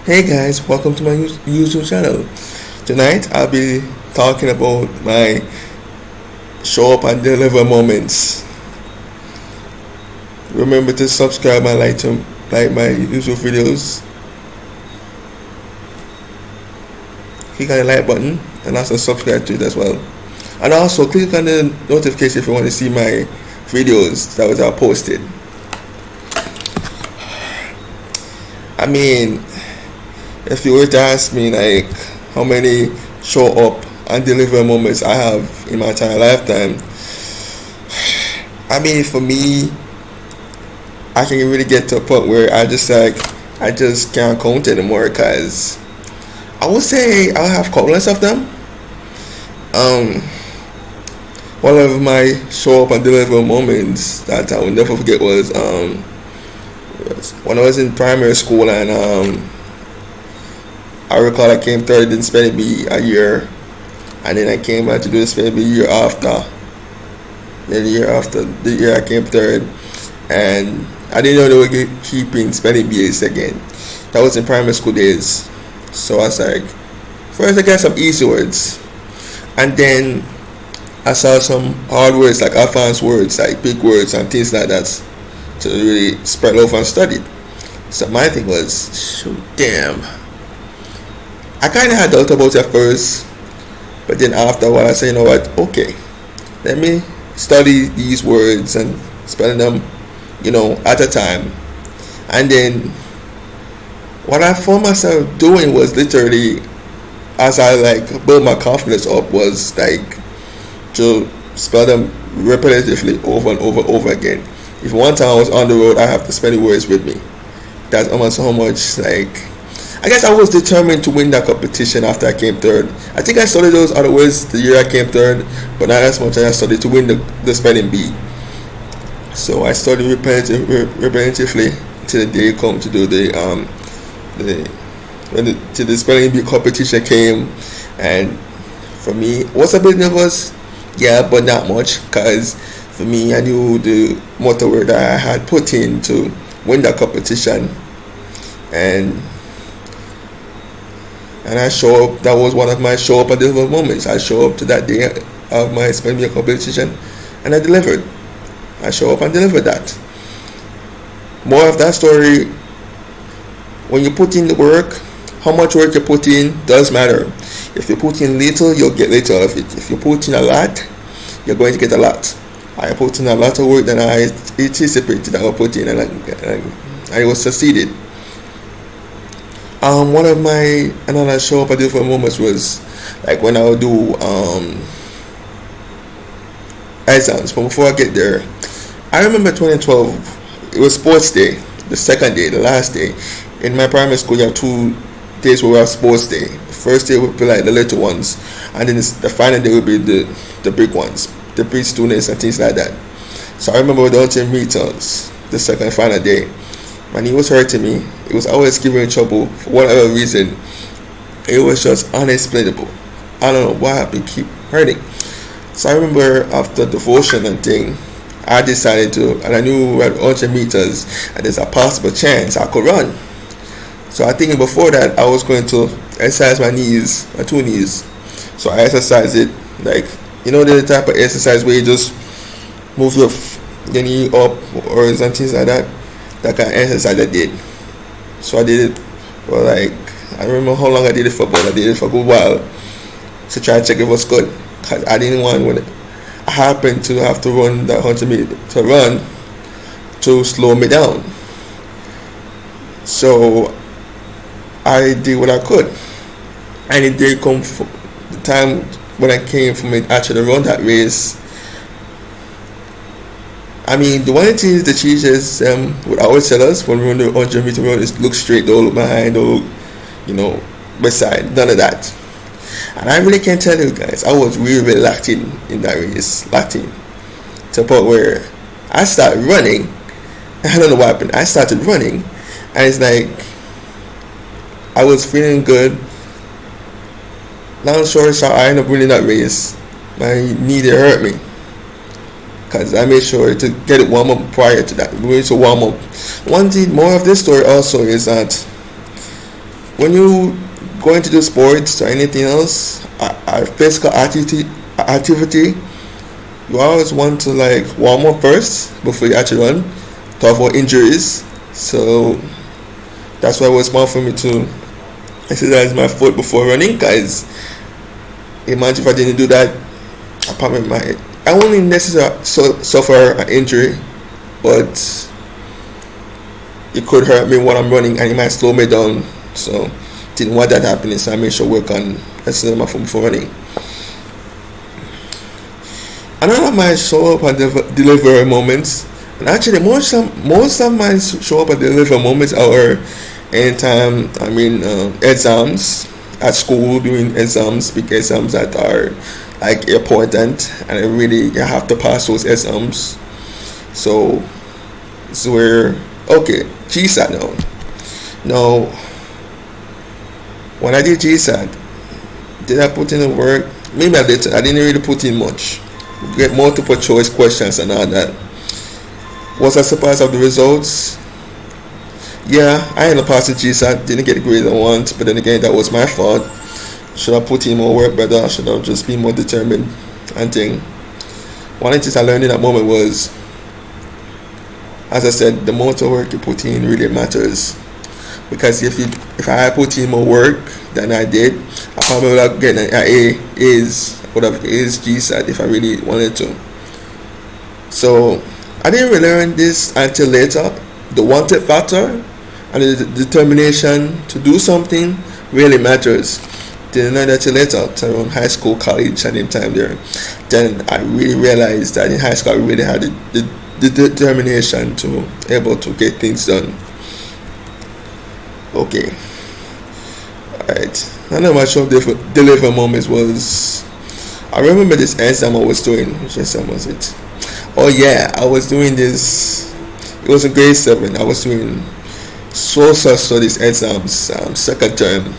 Hey guys, welcome to my YouTube channel. Tonight I'll be talking about my show up and deliver moments. Remember to subscribe and like my YouTube videos. Click on the like button and also subscribe to it as well. And also click on the notification if you want to see my videos that was posted. I mean, if you were to ask me like how many show up and deliver moments I have in my entire lifetime, I mean for me, I can really get to a point where I just can't count anymore. Cause I would say I have countless of them. Um, One of my show up and deliver moments that I will never forget was when I was in primary school, and I recall I came third in spelling bee a year, and then I came back to do the spelling bee year after. Then the year I came third, and I didn't know they were keeping spelling bees again. That was in primary school days. So I was like, first I got some easy words, and then I saw some hard words like advanced words, like big words and things like that, to really spread over and study. So my thing was, shoot, damn. I kind of had doubt about it at first, but then after a while I said, you know what, okay, let me study these words and spell them, at a time. And then what I found myself doing was literally, as I build my confidence up, was like to spell them repetitively over and over again. If one time I was on the road, I have to spell the words with me. That's almost how much I guess I was determined to win that competition after I came third. I think I studied those other words the year I came third, but not as much as I studied to win the spelling bee. So I studied repetitively till the day come to do till the spelling bee competition came. And for me, was a bit nervous, yeah, but not much, because for me I knew the motor word that I had put in to win that competition, and I show up. That was one of my show up and deliver moments. I show up to that day of my spelling bee competition, and I delivered. I show up and deliver that. More of that story. When you put in the work, how much work you put in does matter. If you put in little, you'll get little of it. If you put in a lot, you're going to get a lot. I put in a lot of work than I anticipated I would put in, and I was succeeded. One of my another show up at different moments was like when I would do exams. But before I get there, I remember 2012. It was sports day, the second day, the last day. In my primary school, you have 2 days where we have sports day. The first day would be like the little ones, and then the final day would be the big ones, the big students and things like that. So I remember the ultimate meters, the second final day. When he was hurting me, he was always giving me trouble for whatever reason. It was just unexplainable. I don't know why happened, keep hurting. So I remember after devotion and thing, I decided to, and I knew at 100 meters and there's a possible chance I could run. So I think before that I was going to exercise my two knees. So I exercised it the type of exercise where you just move your knee up or things like that. That kind of exercise I did. So I did it for I don't remember how long I did it for, but I did it for a good while to try to check if it was good. Cause I didn't want, when I happened to have to run that 100 meters to run, to slow me down. So I did what I could, and it did come for the time when I came for me actually run that race. I mean, the one thing the teachers would always tell us when we run the 100 meter run is look straight, don't look behind, don't look, beside, none of that. And I really can't tell you guys, I was really lacking in that race, lacking to the point where I started running. I don't know what happened. I started running, and it's like I was feeling good. Long story short, I ended up winning that race. My knee did hurt me, because I made sure to get it warm up prior to that. We need to warm up. One thing more of this story also is that when you go into the sports or anything else, a physical activity, you always want to like warm up first before you actually run to avoid injuries. So that's why it was smart for me to exercise my foot before running. Guys, imagine if I didn't do that, I probably might. I won't necessarily suffer an injury, but it could hurt me while I'm running and it might slow me down. So didn't want that happening. So I made sure work on exercising my foot before running. Another of my show up and deliver moments, and actually most of my show up and deliver moments are anytime exams at school, doing exams, big exams that are like important, and I really you have to pass those exams. So it's where okay GSAT now when I did GSAT, did I put in the work? Maybe I did. I didn't really put in much. Get multiple choice questions and all that. Was I surprised of the results? Yeah, I ended up passing GSAT, didn't get the grade I want, but then again that was my fault. Should I put in more work better? Should I just be more determined and thing? One of the things I learned in that moment was, as I said, the more work you put in really matters. Because if I had put in more work than I did, I probably would have gotten an would have aced GSAT if I really wanted to. So I didn't really learn this until later. The wanted factor and the determination to do something really matters. Didn't learn that till later, till around high school, college, and in time there. Then I really realized that in high school I really had the determination to able to get things done. Okay. Alright. Another of my short deliver moments was, I remember this exam I was doing. Which exam was it? Oh yeah, I was doing this. It was in grade 7. I was doing social studies exams, second term.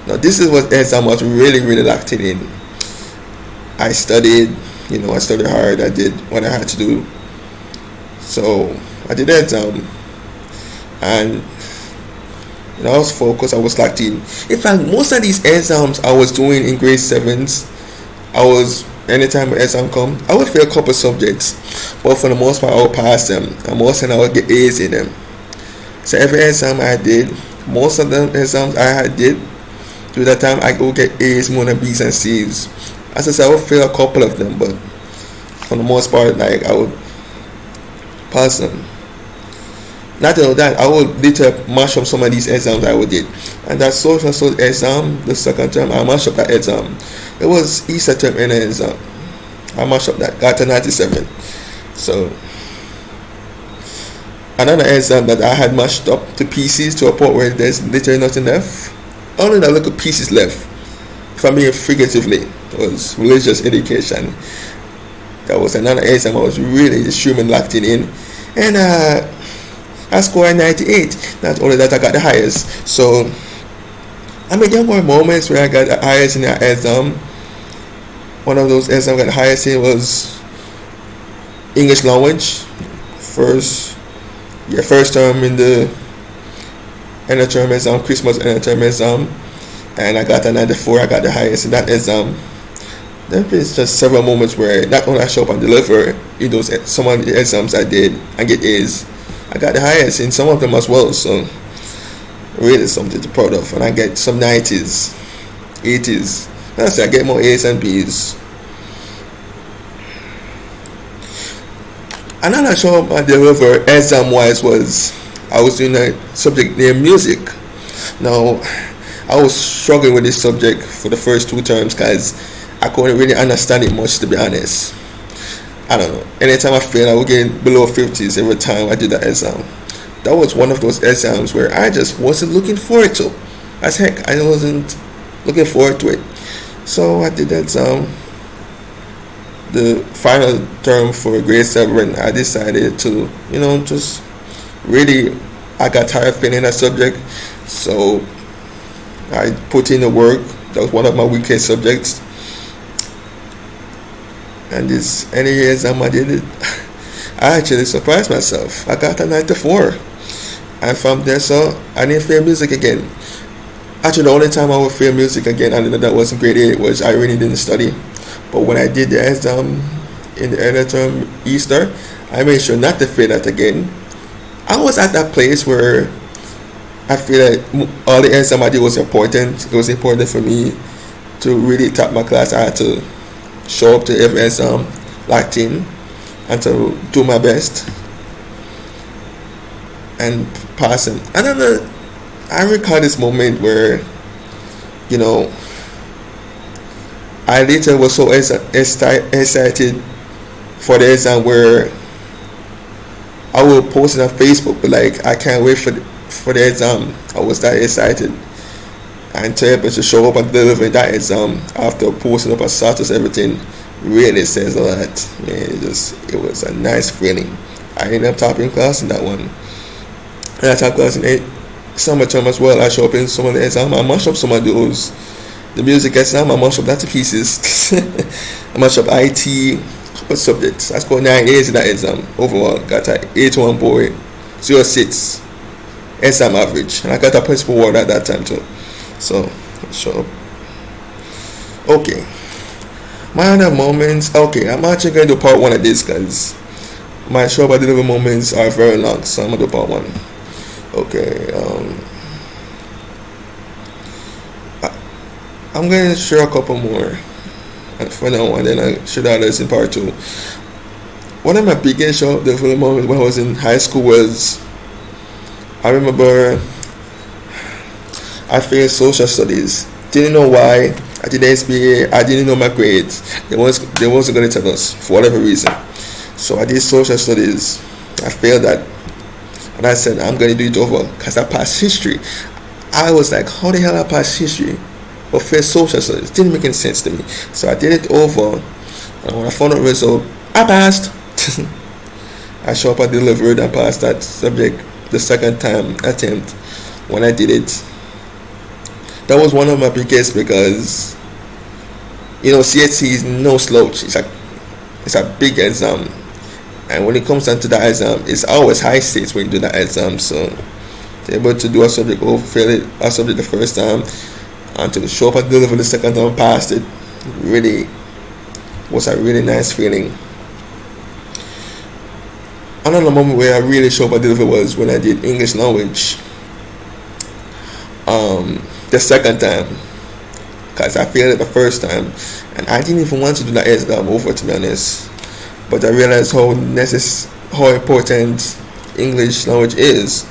Now this is what exam I was really locked in. I studied, I studied hard. I did what I had to do. So I did the exam, and I was focused. I was locked in. In fact, most of these exams I was doing in grade 7s, anytime an exam come, I would fail a couple subjects, but for the most part I would pass them, and most of them I would get A's in them. So every exam I did, most of the exams I did through that time, I would get A's more than B's and C's. As I said, I would fail a couple of them, but for the most part, like I would pass them. Not only that, I would literally mash up some of these exams I would did. And that social studies exam, the second term, I mashed up that exam. It was Easter term in an exam. I mashed up that, got a 97. So another exam that I had mashed up to pieces to a point where there's literally nothing left. Only the little pieces left. If I'm being figuratively, it was religious education. That was another exam I was really extremely locked in. And I scored 98. Not only that, I got the highest. So there were moments where I got the highest in that exam. One of those exams I got the highest in was English language. First term in the end of term exam, Christmas end of term exam, and I got a 94. I got the highest in that exam. There's just several moments where not only I show up and deliver in those some of the exams I did and get A's, I got the highest in some of them as well. So really something to be proud of. And I get some 90s, 80s. That's it, I get more A's and B's. Another show up and deliver exam wise was I was doing a subject named music. Now I was struggling with this subject for the first 2 terms because I couldn't really understand it much, to be honest. I don't know. Anytime I failed, I would get below 50s every time I did that exam. That was one of those exams where I just wasn't looking forward to. As heck, I wasn't looking forward to it. So I did that exam. The final term for grade 7, I decided to, just really, I got tired of failing that subject. So I put in the work. That was one of my weakest subjects. And this exam I did it, I actually surprised myself. I got a 94. And from there, so I didn't fail music again. Actually, the only time I would fail music again, and that was in grade 8, was I really didn't study. But when I did the exam in the early term Easter, I made sure not to fail that again. I was at that place where I feel like all the exam I did was important. It was important for me to really top my class. I had to show up to every exam locked in and to do my best and pass it. I don't know. I recall this moment where, you know, I later was so excited for the exam where I will post it on Facebook, but like I can't wait for the exam. I was that excited, and to able to show up and deliver that exam after posting up a status, everything really says a lot. Man, it was a nice feeling. I ended up topping class in that one, and I topped class in summertime as well. I show up in some of the exam. I mash up some of those. The music exam, I mash up that to pieces. I mash up IT, couple subjects. I scored 9 A's in that exam overall. Got a 81 boy, 06 exam average, and I got a principal award at that time too. So, show up. Okay. My other moments. Okay, I'm actually going to do part 1 of this because my show up delivery moments are very long, so I'm gonna do part 1. Okay. I'm going to share a couple more for now, and then I'll share the others in part 2. One of my biggest show up delivery moments when I was in high school was, I remember I failed social studies. Didn't know why. I did SBA. I didn't know my grades. They wasn't going to tell us for whatever reason. So I did social studies. I failed that, and I said I'm going to do it over because I passed history. I was like, how the hell I passed history but failed social studies? Didn't make any sense to me. So I did it over, and when I found out the result, I passed. I show up, I delivered, and passed that subject the second time attempt when I did it. That was one of my biggest because, you know, CSC is no slouch. It's a big exam, and when it comes down to that exam, it's always high stakes when you do that exam. So to be able to do a subject over, fail it a subject the first time, and to show up and deliver the second time, passed it, really was a really nice feeling. Another moment where I really showed up and delivered was when I did English language. The second time, because I failed it the first time, and I didn't even want to do that exam over, to be honest. But I realized how important English language is,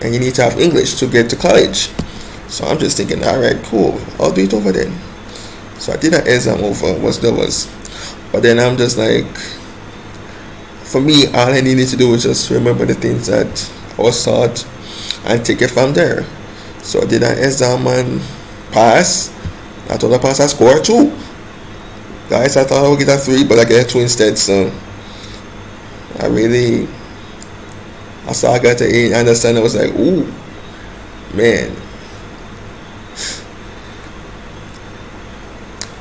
and you need to have English to get to college. So I'm just thinking, all right, cool, I'll do it over then. So I did that exam over, but then I'm just like, for me, all I needed to do was just remember the things that I was taught and take it from there. So I did an exam and pass. I thought I passed, I scored 2. Guys, I thought I would get a 3, but I get a 2 instead. So I saw I got an 8. I understand. I was like, ooh, man.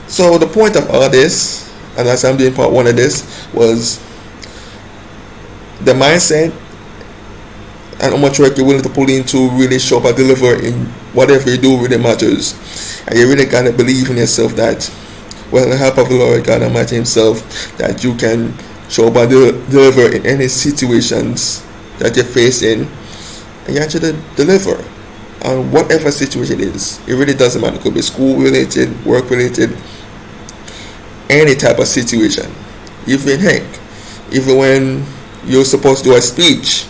So the point of all this, and as I'm doing part 1 of this, was the mindset and how much work you're willing to put in to really show up and deliver in whatever you do really matters. And you really gotta believe in yourself that, with the help of the Lord God Almighty Himself, that you can show up and deliver in any situations that you're facing, and you actually deliver on whatever situation it is. It really doesn't matter. It could be school related, work related, any type of situation. Even when you're supposed to do a speech,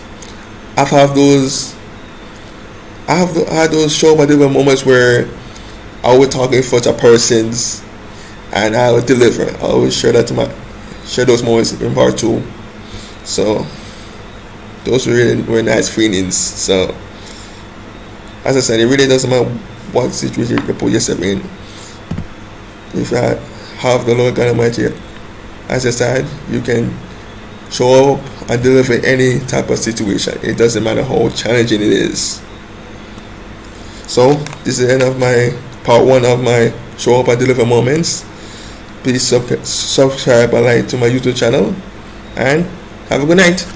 I've had those show up and deliver moments where I would talk in front of persons and I would deliver. I always share those moments in part 2. So those were nice feelings. So as I said, it really doesn't matter what situation you put yourself in. If you have the Lord God Almighty as your side, you can show up and deliver any type of situation. It doesn't matter how challenging it is. So this is the end of my part 1 of my show up and deliver moments. Please subscribe and like to my YouTube channel, and have a good night.